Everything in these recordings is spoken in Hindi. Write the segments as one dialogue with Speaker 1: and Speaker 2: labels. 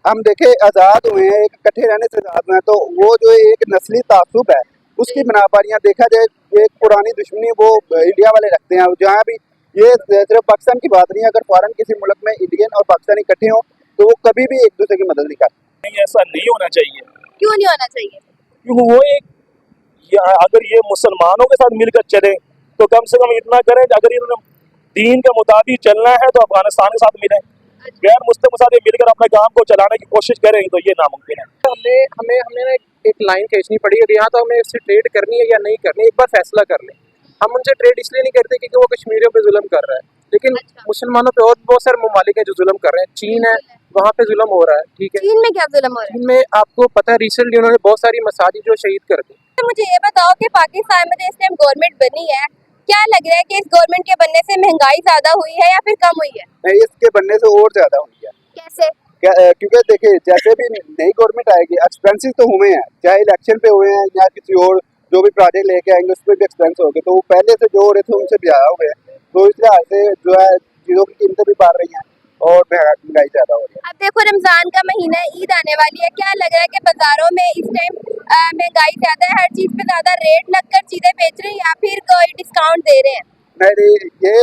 Speaker 1: हम देखे आज़ाद हुए हैं, एक इकट्ठे रहने से आज़ाद हुए हैं, तो वो जो एक नस्ली तासुब है उसकी बिना पर यहाँ देखा जाए एक पुरानी दुश्मनी वो इंडिया वाले रखते हैं। जहाँ भी ये सिर्फ पाकिस्तान की बात नहीं है, अगर फॉरेन किसी मुल्क में इंडियन और पाकिस्तानी इकट्ठे हों तो वो कभी भी एक दूसरे की मदद नहीं करते।
Speaker 2: नहीं, ऐसा नहीं होना चाहिए।
Speaker 3: क्यों नहीं होना चाहिए?
Speaker 2: क्योंकि वो अगर ये मुसलमानों के साथ मिलकर चले तो कम से कम इतना करें कि अगर इन्होंने दीन के मुताबिक चलना है तो अफगानिस्तान के साथ मिलें, गैर मुस्लिम के साथ मिलकर अपने काम को चलाने की कोशिश करें तो ये नामुमकिन है।
Speaker 4: हमें एक लाइन खींचनी पड़ी है, यहाँ तो हमें इससे ट्रेड करनी है या नहीं करनी, एक बार फैसला कर लें। हम उनसे ट्रेड इसलिए नहीं करते क्योंकि वो कश्मीरियों पे जुल्म कर रहा है, लेकिन मुसलमानों पे और बहुत सारे ममालिक हैं जो जुल्म कर रहे हैं। चीन है, वहाँ पे जुल्म हो रहा है, ठीक है।
Speaker 3: चीन में क्या जुल्म हो रहा है?
Speaker 4: चीन में आपको पता है रिसेंटली उन्होंने बहुत सारी मसाजिद जो शहीद कर दी।
Speaker 3: तो मुझे ये बताओ कि पाकिस्तान में जो इस टाइम गवर्नमेंट बनी है, क्या लग रहा है कि इस गवर्नमेंट के बनने से महंगाई ज्यादा हुई है या फिर कम हुई है?
Speaker 1: नहीं, इसके बनने से और ज्यादा हुई है।
Speaker 3: कैसे?
Speaker 1: क्योंकि देखिए जैसे भी नई गवर्नमेंट आएगी एक्सपेंसिव तो हुए हैं, चाहे इलेक्शन पे हुए हैं या किसी और जो भी प्रोजेक्ट लेके आएंगे उस पर भी एक्सपेंस हो गए, तो वो पहले से जो हो रहे थे उनसे भी ज्यादा हो गए। तो इस लिहाज से जो है चीज़ों की कीमतें भी बढ़ रही हैं और महंगाई ज्यादा हो रही है।
Speaker 3: अब देखो रमजान का महीना है, ईद आने वाली है, क्या लग रहा है कि बाजारों में इस टाइम महंगाई ज्यादा है, हर चीज पे ज्यादा रेट लगकर चीजें बेच रहे हैं या फिर कोई डिस्काउंट दे रहे हैं?
Speaker 1: नहीं, ये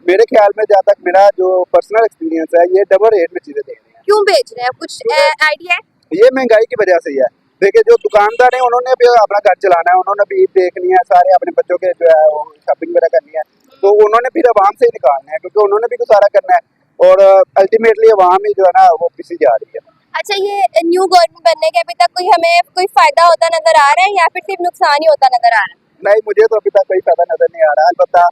Speaker 1: मेरे ख्याल में जहाँ तक मेरा जो पर्सनल एक्सपीरियंस है, ये डबल रेट में चीजें दे रही हैं।
Speaker 3: क्यों बेच रहे हैं, कुछ आइडिया है?
Speaker 1: ये महंगाई की वजह से ही है। देखिए जो दुकानदार हैं उन्होंने भी अपना घर चलाना है, उन्होंने भी देखनी है, सारे अपने बच्चों के जो है वो शॉपिंग वगैरह करनी है, तो उन्होंने फिर आवाम से ही निकालना है क्योंकि उन्होंने भी गुजारा करना है और अल्टीमेटली आवाम ही जो है ना वो पिसी जा रही है।
Speaker 3: अच्छा, ये न्यू गवर्नमेंट बनने के अभी तक हमें कोई फायदा होता नजर आ रहा है या फिर सिर्फ नुकसान ही होता नजर आ रहा है?
Speaker 1: नहीं, मुझे तो अभी तक कोई फायदा नजर नहीं आ रहा। अलबत्ता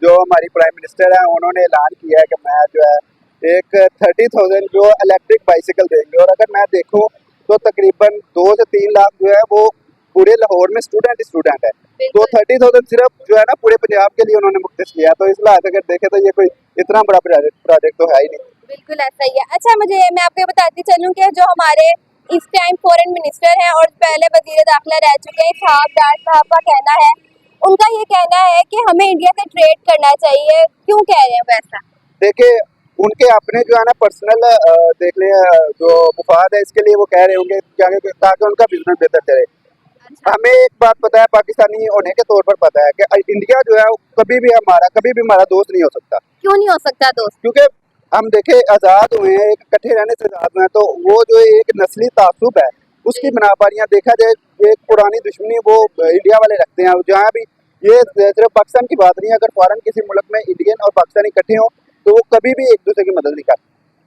Speaker 1: जो हमारी प्राइम मिनिस्टर है उन्होंने ऐलान किया है कि मैं जो है एक 30,000 जो इलेक्ट्रिक बाइसिकल देंगे, और अगर मैं देखूं तो तकरीबन 2 से 3 लाख जो है वो पूरे लाहौर में स्टूडेंट है, तो 30,000 सिर्फ जो है ना पूरे पंजाब के लिए उन्होंने मुख्तस किया। तो इस लिहाज से अगर देखें तो ये कोई इतना बड़ा प्रोजेक्ट तो है ही नहीं।
Speaker 3: बिल्कुल ऐसा ही है। अच्छा, मैं आपको बताती चलूं कि जो हमारे इस टाइम फॉरेन मिनिस्टर हैं और पहले वजीर दाखिला रह चुके हैं इस्हाक डार साहब का कहना है, उनका ये कहना है कि हमें इंडिया से ट्रेड करना चाहिए। क्यों कह रहे हैं वैसा?
Speaker 1: देखिए उनके अपने जो है ना पर्सनल देख ले जो मुफाद है, इसके लिए वो कह रहे होंगे ताकि उनका बिजनेस बेहतर चले। हमें एक बात पता है, पाकिस्तानी होने के तौर पर पता है कि इंडिया जो है कभी भी हमारा दोस्त नहीं हो सकता।
Speaker 3: क्यों नहीं हो सकता दोस्त?
Speaker 1: क्योंकि हम देखे आज़ाद हुए हैं, एक इकट्ठे रहने से आज़ाद हुए हैं, तो वो जो एक नस्ली तासुब है उसकी बिना पर यहाँ देखा जाए एक पुरानी दुश्मनी वो इंडिया वाले रखते हैं। जहाँ भी ये सिर्फ पाकिस्तान की बात नहीं है, अगर फॉरेन किसी मुल्क में इंडियन और पाकिस्तानी इकट्ठे हों तो वो कभी भी एक दूसरे की मदद नहीं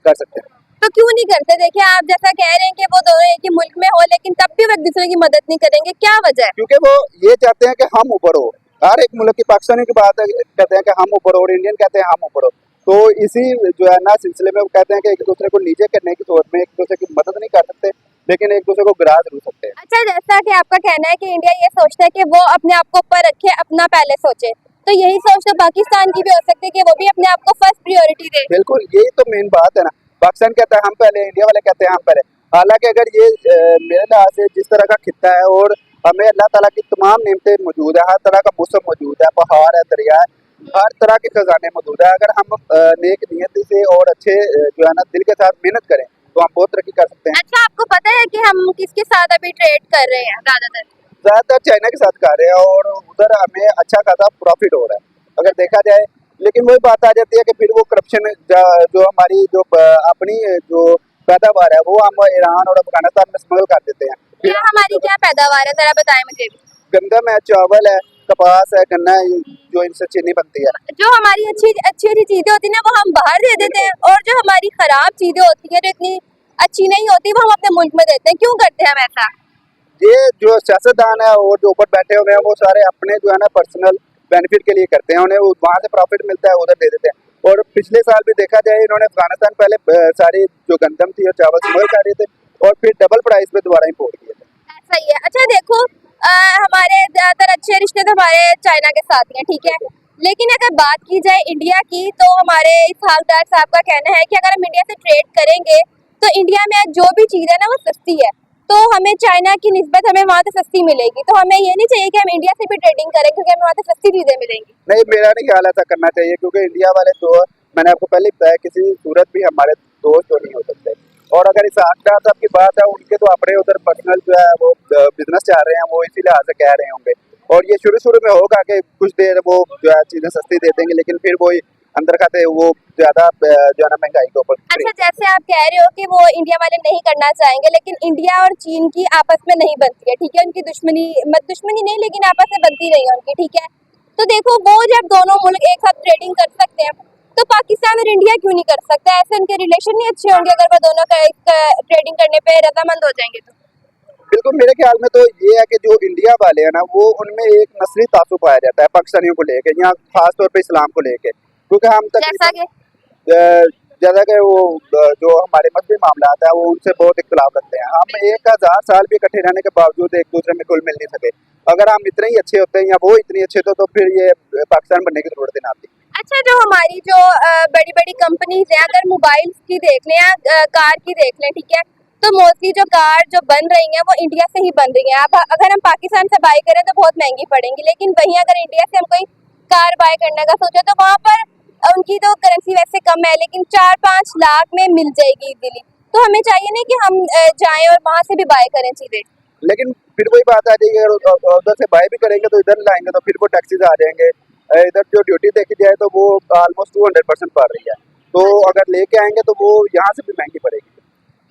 Speaker 1: कर सकते।
Speaker 3: तो क्यों नहीं करते? देखिए आप जैसा कह रहे हैं कि वो दोनों एक ही मुल्क में हो, लेकिन तब भी वो एक दूसरे की मदद नहीं करेंगे, क्या वजह है?
Speaker 1: क्योंकि वो ये चाहते हैं कि हम ऊपर हो। हर एक मुल्क की पाकिस्तानी की बात कहते हैं कि हम ऊपर हो और इंडियन कहते हैं हम ऊपर हो। तो इसी जो है ना सिलसिले में वो कहते हैं कि एक दूसरे को नीचे करने की सोच में एक दूसरे की मदद नहीं कर सकते, लेकिन एक दूसरे को गिरा जरूर सकते हैं।
Speaker 3: अच्छा, जैसा कि आपका कहना है कि इंडिया ये सोचता है कि वो अपने आप को ऊपर रखे, अपना पहले सोचे, तो यही सोच तो पाकिस्तान की भी हो सकती है कि वो भी अपने आप को फर्स्ट प्रायोरिटी दे।
Speaker 1: बिल्कुल, यही तो मेन बात है ना। पाकिस्तान कहता है हम पहले, इंडिया वाले कहते हैं हम पहले। हालांकि अगर ये मेरे लिहाज से जिस तरह का खिता है और हमें अल्लाह ताला की तमाम नेमतें मौजूद है, हर तरह का मौसम मौजूद है, पहाड़ है, दरिया है, हर तरह के खजाने मौजूद है। अगर हम नेक नियति से और अच्छे जो है ना दिल के साथ मेहनत करें तो हम बहुत तरक्की कर सकते हैं।
Speaker 3: अच्छा, आपको पता है कि हम किसके साथ अभी ट्रेड कर रहे हैं?
Speaker 1: ज्यादातर चाइना के साथ कर रहे हैं और उधर हमें अच्छा खासा प्रॉफिट हो रहा है अगर देखा जाए। लेकिन वही बात आ जाती है कि फिर वो करप्शन जो हमारी जो अपनी जो पैदावार है वो हम ईरान और अफगानिस्तान में स्मगल कर देते हैं।
Speaker 3: क्या हमारी क्या पैदावार है, जरा बताएं मुझे भी।
Speaker 1: गंदम है, चावल है, कपास है, गन्ना है, जो इनसे चीनी बनती है।
Speaker 3: जो हमारी अच्छी चीजें होती है ना वो हम बाहर दे देते हैं, और जो हमारी खराब चीजें होती है जो इतनी अच्छी नहीं होती वो हम अपने मुल्क में देते हैं। क्यों करते हैं हम ऐसा?
Speaker 1: ये जो सियासतदान है और जो ऊपर बैठे हुए हैं वो सारे अपने जो है ना पर्सनल बेनिफिट के लिए करते हैं, उन्हें वहाँ से प्रॉफिट मिलता है उधर दे देते हैं। और पिछले साल भी देखा जाए इन्होंने अफगानिस्तान पहले सारी जो गंदम थी और चावल स्मगल कर रहे थे और फिर डबल प्राइस पे दोबारा इम्पोर्ट किए थे।
Speaker 3: ऐसा ही है। अच्छा देखो, हमारे ज्यादातर अच्छे रिश्ते तो हमारे चाइना के साथ ही हैं, ठीक है, लेकिन अगर बात की जाए इंडिया की तो हमारे इस्हाक डार साहब का कहना है कि अगर हम इंडिया से ट्रेड करेंगे तो इंडिया में जो भी चीज़ है ना वो सस्ती है, तो हमें चाइना की निस्बत हमें वहाँ से सस्ती मिलेगी। तो हमें ये नहीं चाहिए कि हम इंडिया से भी ट्रेडिंग करें क्योंकि हमें वहाँ से सस्ती चीज़ें मिलेंगी।
Speaker 1: नहीं, मेरा नहीं ख्याल ऐसा करना चाहिए क्योंकि इंडिया वाले तो मैंने आपको पहले बताया किसी सूरत भी हमारे दोस्त तो नहीं हो सकते। और अगर इसहाक डार साहब की बात है, उनके तो अपने उधर पर्सनल जो है वो बिजनेस चल रहे हैं, वो इसी लिहाज से कह रहे होंगे। और ये शुरू में होगा कि कुछ देर वो जो है चीजें सस्ती दे देंगे, लेकिन फिर वही अंदर खाते वो ज्यादा जो है ना महंगाई के ऊपर।
Speaker 3: अच्छा, जैसे आप कह रहे हो कि वो इंडिया वाले नहीं करना चाहेंगे, लेकिन इंडिया और चीन की आपस में नहीं बनती है, ठीक है, उनकी दुश्मनी नहीं, लेकिन आपस में बनती नहीं है उनकी, ठीक है। तो देखो, वो जब दोनों मुल्क एक साथ ट्रेडिंग कर सकते हैं, तो पाकिस्तान और इंडिया क्यों नहीं कर सकता? ऐसे उनके रिलेशन नहीं अच्छे होंगे अगर वो दोनों ट्रेडिंग करने पे रजामंद हो जाएंगे तो?
Speaker 1: बिल्कुल, मेरे ख्याल में तो ये है कि जो इंडिया वाले हैं ना, वो उनमें एक नस्ली तासुब पाया जाता है पाकिस्तानियों को लेके, या खास तौर पे इस्लाम को लेके, क्योंकि हम
Speaker 3: जैसा कि
Speaker 1: ज्यादा कि वो जो हमारे मजहबी मामलात है वो उनसे बहुत इख्तलाफ रखते हैं। हम 1000 साल भी इकट्ठे रहने के बावजूद एक दूसरे में घुल मिल नहीं सके। अगर हम इतने ही अच्छे होते हैं या वो इतनी अच्छे तो फिर ये पाकिस्तान बनने की जरूरत ही ना आती।
Speaker 3: अच्छा, जो हमारी जो बड़ी बड़ी कंपनीज हैं, अगर मोबाइल्स की देख लें या कार की देख लें, ठीक है, तो मोस्टली जो कार जो बन रही हैं वो इंडिया से ही बन रही हैं। अब अगर हम पाकिस्तान से बाय करें तो बहुत महंगी पड़ेंगी, लेकिन वहीं अगर इंडिया से हम कोई कार बाय करने का सोचे तो वहाँ पर उनकी तो करेंसी वैसे कम है, लेकिन 4-5 लाख में मिल जाएगी इजीली। तो हमें चाहिए ना कि हम जाएं और वहाँ से भी बाय करें चीजें।
Speaker 1: लेकिन फिर वही बात आ जाएगी, अगर उधर से बाय भी करेंगे तो इधर लाएंगे तो फिर वो टैक्सीज आ जाएंगे। इधर जो ड्यूटी देखी जाए तो वो ऑलमोस्ट 200% पड़ रही है, तो अगर लेके आएंगे तो वो यहाँ से भी महंगी पड़ेगी।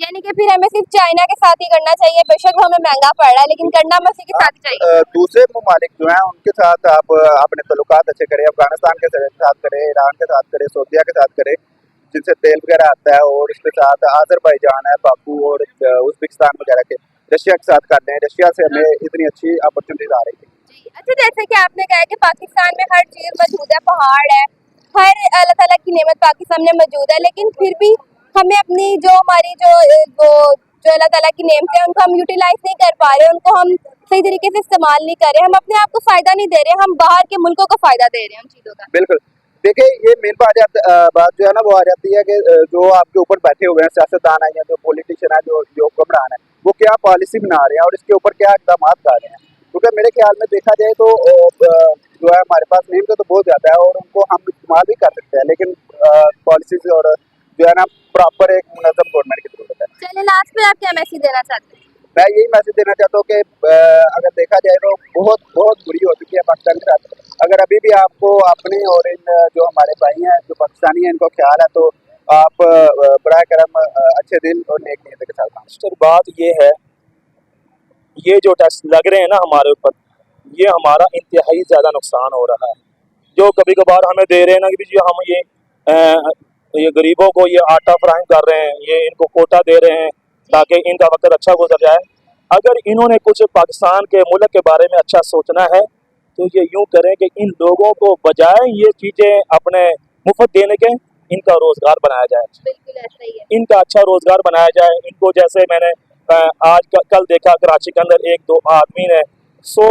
Speaker 3: यानी कि फिर हमें सिर्फ चाइना के साथ ही करना चाहिए, बेशक वो हमें महंगा पड़ रहा है, लेकिन करना हम उसी के साथ ही चाहिए।
Speaker 1: दूसरे ममालिक जो हैं उनके साथ आप अपने तल्लुकात अच्छे करें, अफगानिस्तान के साथ करें, ईरान के साथ करें, सऊदीया के साथ करें, जिनसे तेल वगैरह आता है, और इसके साथ आज़रबाईजान है, बाकू और उज़्बेकिस्तान वगैरह के, रशिया के साथ कर लें। रशिया से हमें इतनी अच्छी अपॉर्चुनिटीज आ रही है।
Speaker 3: अच्छा, जैसे कि आपने कहा कि पाकिस्तान में हर चीज मौजूद है, पहाड़ है, हर अल्लाह ताला की नेमत पाकिस्तान में मौजूद है, लेकिन फिर भी हमें अपनी जो हमारी वो जो अल्लाह ताला की नेमतें हैं उनको हम यूटिलाइज नहीं कर पा रहे, उनको हम सही तरीके से इस्तेमाल नहीं कर रहे, हम अपने आप को फायदा नहीं दे रहे, हम बाहर के मुल्कों को फायदा दे रहे हैं उन चीजों का।
Speaker 1: बिल्कुल, देखिए ये मेन बात जो है ना वो आ जाती है कि जो आपके ऊपर बैठे हुए हैं सियासतदान है या जो पॉलिटिशियन है, जो हुक्मरान है, वो क्या पॉलिसी बना रहे हैं और इसके ऊपर क्या इकदाम कर रहे हैं। क्योंकि मेरे ख्याल में देखा जाए तो जो है हमारे पास नेम तो बहुत ज़्यादा है और उनको हम इस्तेमाल भी कर सकते हैं, लेकिन पॉलिसीज और जो है ना प्रॉपर एक मुनज़्ज़म गवर्नमेंट की जरूरत है।
Speaker 3: चलिए, लास्ट में आप क्या मैसेज देना चाहते हैं?
Speaker 1: मैं यही मैसेज देना चाहता हूँ कि अगर देखा जाए तो बहुत बहुत बुरी हो चुकी है पाकिस्तान के साथ। अगर अभी भी आपको अपने और इन जो हमारे भाई हैं जो पाकिस्तानी हैं इनको ख्याल है तो आप बराए करम अच्छे दिल और नेक नीयत के साथ काम।
Speaker 2: सर, बात ये है, ये जो टैक्स लग रहे हैं ना हमारे ऊपर, ये हमारा इंतहाई ज़्यादा नुकसान हो रहा है। जो कभी कभार हमें दे रहे हैं ना कि जी हम ये गरीबों को ये आटा फ्राहम कर रहे हैं, ये इनको कोटा दे रहे हैं ताकि इनका वक्त अच्छा गुजर जाए। अगर इन्होंने कुछ पाकिस्तान के मुल्क के बारे में अच्छा सोचना है तो ये यूं करें कि इन लोगों को बजाय ये चीज़ें अपने मुफ्त देने के, इनका रोज़गार बनाया जाए,
Speaker 3: बिल्कुल ऐसा ही है।
Speaker 2: इनका अच्छा रोज़गार बनाया जाए। इनको जैसे मैंने कल देखा कराची के अंदर 1-2 आदमी ने 100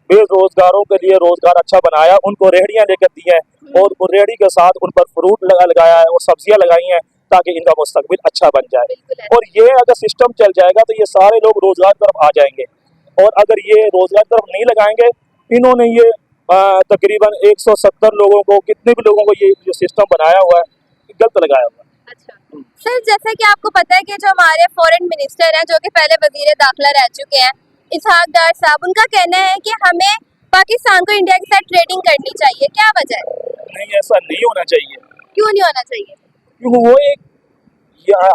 Speaker 2: बेरोजगारों के लिए रोजगार अच्छा बनाया, उनको रेहड़ियां लेकर दी हैं और उन रेहड़ी के साथ उन पर फ्रूट लगाया है और सब्जियां लगाई हैं ताकि इनका मुस्तकबिल अच्छा बन जाए। और ये अगर सिस्टम चल जाएगा तो ये सारे लोग रोजगार तरफ आ जाएंगे। और अगर ये रोजगार तरफ नहीं लगाएंगे, इन्होंने ये तकरीबन 170 लोगों को, कितने भी लोगों को ये जो सिस्टम बनाया हुआ है गलत लगाया हुआ है।
Speaker 3: अच्छा सर, जैसे कि आपको पता है कि जो हमारे फॉरेन मिनिस्टर हैं, जो कि पहले वजीर दाखिला रह चुके हैं, इसहाक डार साहब, उनका कहना है कि हमें पाकिस्तान को इंडिया के साथ ट्रेडिंग करनी चाहिए, क्या वजह है?
Speaker 2: नहीं, ऐसा नहीं होना चाहिए।
Speaker 3: क्यों नहीं होना चाहिए?
Speaker 2: क्योंकि वो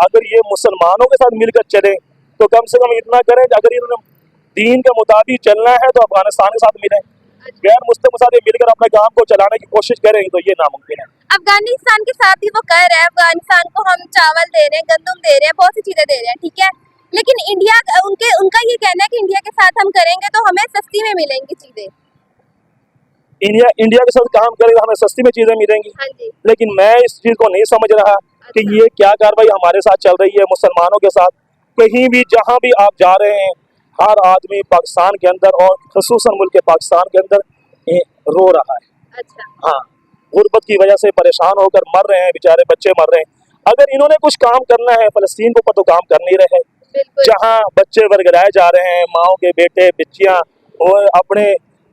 Speaker 2: अगर ये मुसलमानों के साथ मिलकर चले तो कम से कम इतना करें कि अगर इन्होंने दीन के मुताबिक चलना है तो अफगानिस्तान के साथ मिलें, गैर मुस्लिम के साथ मिलकर अपने काम को चलाने की कोशिश करें तो ये नामुमकिन है।
Speaker 3: अफगानिस्तान के साथ ही वो कर रहे हैं, अफगानिस्तान को हम चावल दे रहे हैं, गंदम दे रहे हैं, बहुत सी चीजें दे रहे हैं, ठीक है, लेकिन इंडिया उनका ये कहना है कि इंडिया के साथ हम करेंगे तो हमें सस्ती में मिलेंगी चीजें।
Speaker 2: इंडिया के साथ काम करेगा हमें सस्ती में चीजें मिलेंगी।
Speaker 3: हाँ जी।
Speaker 2: लेकिन मैं इस चीज को नहीं समझ रहा कि ये क्या कार्रवाई हमारे साथ चल रही है मुसलमानों के साथ। कहीं भी जहां भी आप जा रहे हैं, हर आदमी पाकिस्तान के अंदर और खसूसन मुल्क पाकिस्तान के अंदर रो रहा है।
Speaker 3: अच्छा।
Speaker 2: हाँ, गुर्बत की वजह से परेशान होकर मर रहे हैं, बेचारे बच्चे मर रहे हैं। अगर इन्होंने कुछ काम करना है, फलस्तीन को तो काम कर नहीं रहे। जहाँ बच्चे वर्गलाए जा रहे हैं, माओ के बेटे बच्चियां वो अपने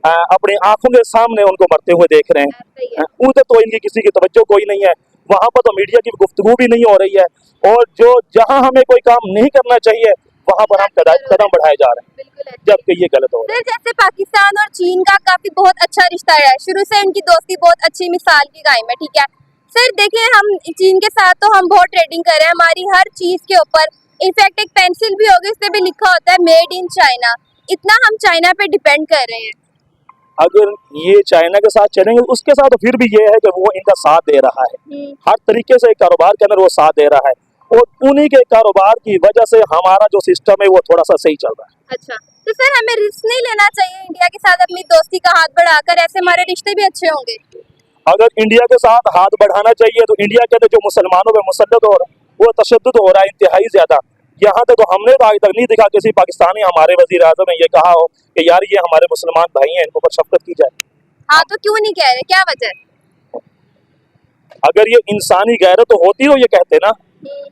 Speaker 2: आंखों के सामने उनको मरते हुए देख रहे हैं, उनसे तो इनकी किसी की तवज्जो कोई नहीं है। वहां पर तो मीडिया की गुफ्तगू भी नहीं हो रही है, और जो जहां हमें कोई काम नहीं करना चाहिए वहां पर हम कदम बढ़ाए जा रहे हैं,
Speaker 3: बिल्कुल ऐसे ही।
Speaker 2: जबकि ये गलत हो रहा है।
Speaker 3: सर जैसे पाकिस्तान और चीन का काफी बहुत अच्छा रिश्ता है, शुरू से इनकी दोस्ती बहुत अच्छी मिसाल की कायम है, ठीक है सर। देखिए हम चीन के साथ तो हम बहुत ट्रेडिंग कर रहे हैं, हमारी हर चीज के ऊपर इनफैक्ट एक पेंसिल भी होगी उसपे भी लिखा होता है मेड इन चाइना। इतना हम चाइना पे डिपेंड कर रहे हैं।
Speaker 2: अगर ये चाइना के साथ चलेंगे उसके साथ तो फिर भी ये है कि वो इनका साथ दे रहा है, हर तरीके से कारोबार के अंदर वो साथ दे रहा है, और उन्हीं के कारोबार की वजह से हमारा जो सिस्टम है वो थोड़ा सा सही चल रहा है।
Speaker 3: अच्छा तो सर हमें रिस्क नहीं लेना चाहिए इंडिया के साथ अपनी दोस्ती का हाथ बढ़ाकर, ऐसे हमारे रिश्ते भी अच्छे होंगे।
Speaker 2: अगर इंडिया के साथ हाथ बढ़ाना चाहिए तो इंडिया के अंदर जो मुसलमानों पे मुसल्लत हो रहा है वो तशद्दुद हो रहा है इंतहाई ज्यादा। यहाँ तक तो हमने तो आज तक नहीं देखा किसी पाकिस्तानी हमारे वजीर आज़म ने ये कहा हो कि यार ये हमारे मुसलमान भाई हैं, इनको पर शफकत की जाए।
Speaker 3: हाँ तो क्यों नहीं कह रहे, क्या वजह है?
Speaker 2: अगर ये इंसानी गैरत तो होती हो ये कहते ना,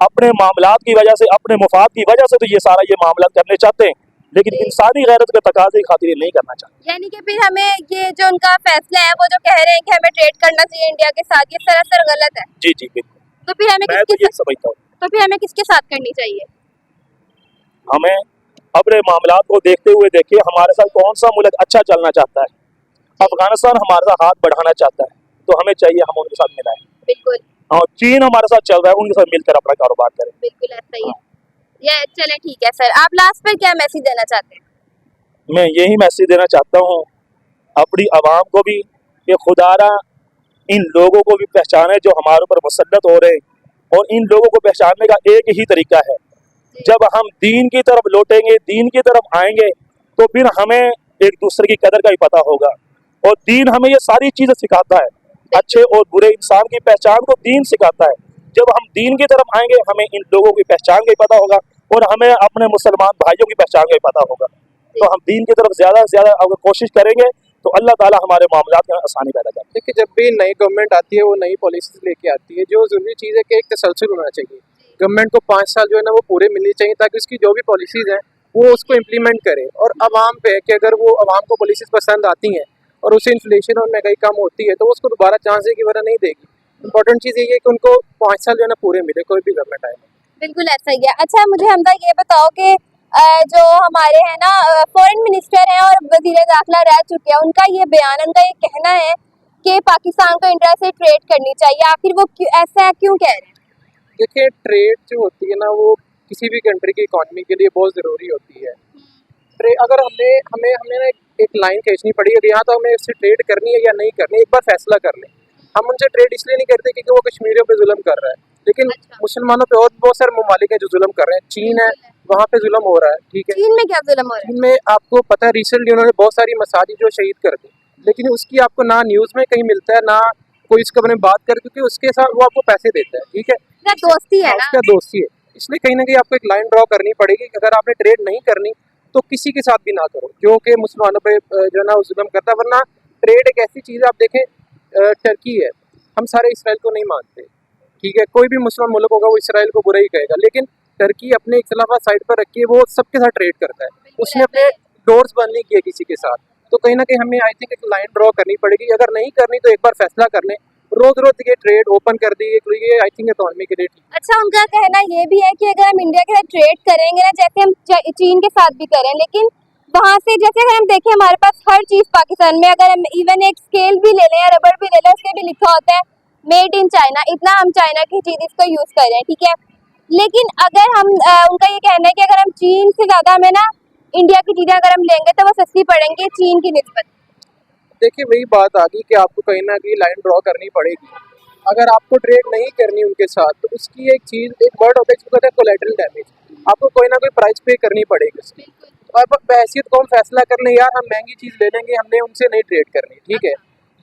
Speaker 2: अपने मामलात की वजह से, अपने मुफाद की वजह से तो ये सारा ये मामला करने चाहते हैं, लेकिन इंसानी गैरत के तकाजे की खातिर ये नहीं करना चाहते।
Speaker 3: यानी कि फिर हमें ये जो उनका फैसला है वो जो कह रहे हैं कि हमें ट्रेड करना चाहिए इंडिया के साथ, ये सरासर गलत है।
Speaker 2: जी जी बिल्कुल,
Speaker 3: तो फिर हमें
Speaker 2: मैं तो ये समझता हूँ।
Speaker 3: तो फिर हमें किसके साथ करनी चाहिए?
Speaker 2: हमें अपने मामलात को देखते हुए देखिए हमारे साथ कौन सा मुल्क अच्छा चलना चाहता है। अफगानिस्तान हमारे साथ हाथ बढ़ाना चाहता है तो हमें चाहिए हम उनके साथ मिलाएं।
Speaker 3: बिल्कुल।
Speaker 2: और चीन हमारे साथ चल रहा है, उनके साथ मिलकर अपना कारोबार करें।
Speaker 3: बिल्कुल ऐसा ही है। ये चले ठीक है सर, आप लास्ट पर क्या मैसेज देना चाहते हैं?
Speaker 2: मैं यही मैसेज देना चाहता हूँ अपनी आवाम को भी कि खुदारा इन लोगों को भी पहचाने जो हमारे ऊपर मुसल्लत हो रहे हैं, और इन लोगों को पहचानने का एक ही तरीका है, जब हम दीन की तरफ लौटेंगे, दीन की तरफ आएंगे तो फिर हमें एक दूसरे की कदर का भी पता होगा, और दीन हमें ये सारी चीजें सिखाता है, अच्छे और बुरे इंसान की पहचान को दीन सिखाता है। जब हम दीन की तरफ आएंगे हमें इन लोगों की पहचान का भी पता होगा, और हमें अपने मुसलमान भाइयों की पहचान का भी पता होगा। तो हम दीन की तरफ ज्यादा से ज्यादा अगर कोशिश करेंगे तो अल्लाह ताला हमारे मामलात में आसानी पैदा करता है।
Speaker 4: देखिए जब भी नई गवर्नमेंट आती है वो नई पॉलिसीज लेके आती है, जो जरूरी चीज़ है कि एक तसलसल होना चाहिए। गवर्नमेंट को 5 साल जो है ना वो पूरे मिलने चाहिए ताकि उसकी जो भी पॉलिसीज हैं वो उसको इम्प्लीमेंट करे, और आवाम पे है कि अगर वो आवाम को पॉलिसीज पसंद आती हैं और उसे इन्फ्लेशन और महंगाई कम होती है तो उसको दोबारा चांस है कि वरना नहीं देगी। इंपॉर्टेंट चीज़ ये है कि उनको 5 साल जो है ना पूरे मिले, कोई भी गवर्नमेंट आए।
Speaker 3: बिल्कुल ऐसा ही है। अच्छा मुझे हमदा ये बताओ कि जो हमारे हैं ना फॉरेन मिनिस्टर हैं और वजीर दाखिला रह चुके हैं, उनका ये बयान, उनका ये कहना है कि पाकिस्तान को इंडिया से ट्रेड करनी चाहिए, आखिर वो ऐसा क्यों कह रहे हैं?
Speaker 4: देखिए ट्रेड जो होती है ना वो किसी भी कंट्री की इकॉनमी के लिए बहुत ज़रूरी होती है। अगर हमें हमें हमें ना एक लाइन खींचनी पड़ी है, यहाँ तो हमें इससे ट्रेड करनी है या नहीं करनी, एक बार फैसला कर लें। हम उनसे ट्रेड इसलिए नहीं करते क्योंकि वो कश्मीरियों पे जुल्म कर रहा है, लेकिन मुसलमानों पे और बहुत सारे ममालिक हैं जो जुल्म कर रहे हैं। चीन है, वहाँ पे जुल्म हो रहा है, ठीक है।
Speaker 3: चीन में क्या जुल्म हो रहा है?
Speaker 4: चीन में आपको पता है रिसेंटली उन्होंने बहुत सारी मसाजिद जो शहीद कर दी, लेकिन उसकी आपको ना न्यूज़ में कहीं मिलता है ना कोई इसके बारे में बात करे, क्योंकि उसके साथ वो आपको पैसे देता है, ठीक है।
Speaker 3: दोस्ती है ना?
Speaker 4: उसका दोस्ती है, इसलिए कहीं ना कहीं आपको एक लाइन ड्रॉ करनी पड़ेगी कि अगर आपने ट्रेड नहीं करनी तो किसी के साथ भी ना करो जो कि मुसलमानों पे जो है ना जुल्म करता है। वरना ट्रेड एक ऐसी चीज़ है, आप देखें टर्की है, हम सारे इसराइल को नहीं मानते, ठीक है। कोई भी मुसलमान मुल्क होगा वो इसराइल को बुरा ही कहेगा, लेकिन टर्की अपने इख्तलाफात साइड पर रखिए वो सबके साथ ट्रेड करता है, उसने अपने डोर्स बंद नहीं किए किसी के साथ। तो कहीं ना कहीं हमें आई थिंक एक लाइन ड्रॉ करनी पड़ेगी। अगर नहीं करनी तो एक बार फैसला कर लें, रोज रोज ये ट्रेड ओपन कर दी ये आई थिंक इकोनॉमी के लिए ठीक।
Speaker 3: अच्छा उनका कहना ये भी है कि अगर हम इंडिया के साथ ट्रेड करेंगे ना, जैसे हम चीन के साथ भी करें, लेकिन वहाँ से जैसे अगर हम देखें हमारे पास हर चीज़ पाकिस्तान में, अगर हम इवन एक स्केल भी ले लें या रबड़ भी ले लें उसके भी लिखा होता है मेड इन चाइना, इतना हम चाइना की चीज़ इसको यूज़ कर रहे हैं, ठीक है। लेकिन अगर हम उनका ये कहना है कि अगर हम चीन से ज़्यादा हमें ना इंडिया की चीज़ें अगर हम लेंगे तो वो सस्ती पड़ेंगी चीन की निस्बत।
Speaker 4: देखिए वही बात आ गई कि आपको कहीं ना कहीं लाइन ड्रॉ करनी पड़ेगी। अगर आपको ट्रेड नहीं करनी उनके साथ तो उसकी एक चीज़, एक वर्ड होता है जिसको कहते हैं कोलैटरल डैमेज, आपको कोई ना कोई प्राइस पे करनी पड़ेगी उसकी। अब बहैसियत को हम फैसला कर लें यार हम महंगी चीज़ ले लेंगे, हमने उनसे नहीं ट्रेड करनी, ठीक है,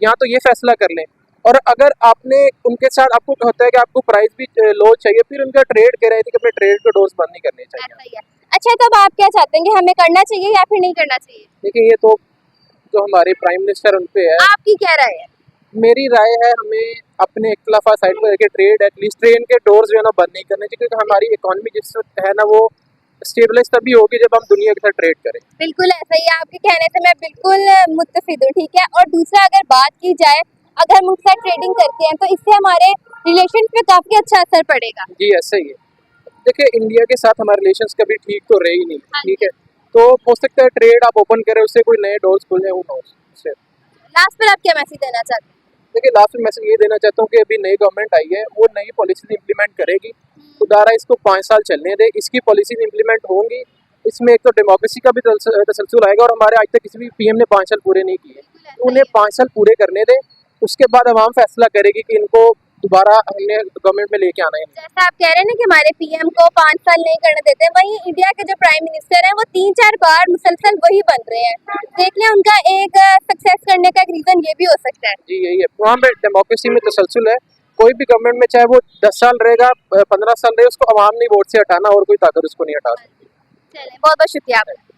Speaker 4: यहाँ तो ये फैसला कर लें। और अगर आपने उनके साथ आपको होता है कि आपको प्राइस भी लो चाहिए, फिर उनका ट्रेड कह रहे थे कि अपने ट्रेड को डोज बंद नहीं करने चाहिए।
Speaker 3: अच्छा तब आप क्या चाहते हैं कि हमें करना चाहिए या फिर नहीं करना चाहिए?
Speaker 4: देखिए ये तो जो हमारे प्राइम मिनिस्टर उन पे है,
Speaker 3: आपकी क्या राय है?
Speaker 4: मेरी राय है हमें अपने इख्तलाफा साइड पर रखे, ट्रेड एटलीस्ट ट्रेन के डोर्स जो है ना बंद नहीं करने चाहिए, क्योंकि हमारी इकोनॉमी जिस वक्त है ना वो स्टेबलाइज तभी होगी जब हम दुनिया के साथ ट्रेड करें।
Speaker 3: बिल्कुल ऐसा ही है, आपके कहने से मैं बिल्कुल मुत्तफिद हूँ, ठीक है। और दूसरा अगर बात की जाए अगर हम उनके साथ ट्रेडिंग करते हैं तो इससे हमारे रिलेशन पे काफी अच्छा असर पड़ेगा।
Speaker 4: जी ऐसा ही है। देखिए इंडिया के साथ हमारे रिलेशंस कभी ठीक तो रहे ही नहीं,
Speaker 3: हाँ
Speaker 4: ठीक है, तो हो सकता है ट्रेड आप ओपन करें उससे कोई नए डोर्स खुले, हूँ उससे।
Speaker 3: लास्ट पर आप क्या मैसेज देना चाहते हैं?
Speaker 4: देखिए लास्ट में मैसेज ये देना चाहता हूँ कि अभी नई गवर्नमेंट आई है, वो नई पॉलिसीज इंप्लीमेंट करेगी, खुदारा इसको 5 साल चलने दे, इसकी पॉलिसीज इंप्लीमेंट होंगी, इसमें एक तो डेमोक्रेसी का भी तसलसल आएगा, और हमारे आज तक किसी भी पीएम ने 5 साल पूरे नहीं किए, तो उन्हें 5 साल पूरे करने दें, उसके बाद आवाम फैसला करेगी कि इनको दोबारा हमने गवर्नमेंट में लेके आना है।
Speaker 3: जैसा आप कह रहे हैं ना कि हमारे पीएम को 5 साल नहीं करने देते, वहीं इंडिया के जो प्राइम मिनिस्टर हैं वो 3-4 बार मुसलसल वही बन रहे हैं। देख लें उनका एक सक्सेस करने का एक रीजन ये भी हो सकता है।
Speaker 4: जी यही है, वहाँ पे डेमोक्रेसी में तसलसल है, कोई भी गवर्नमेंट में चाहे वो 10 साल रहेगा 15 साल रहे, उसको आवाम ने वोट से हटाना और कोई ताकत उसको नहीं हटा सकती।
Speaker 3: चलें, बहुत बहुत शुक्रिया आपका।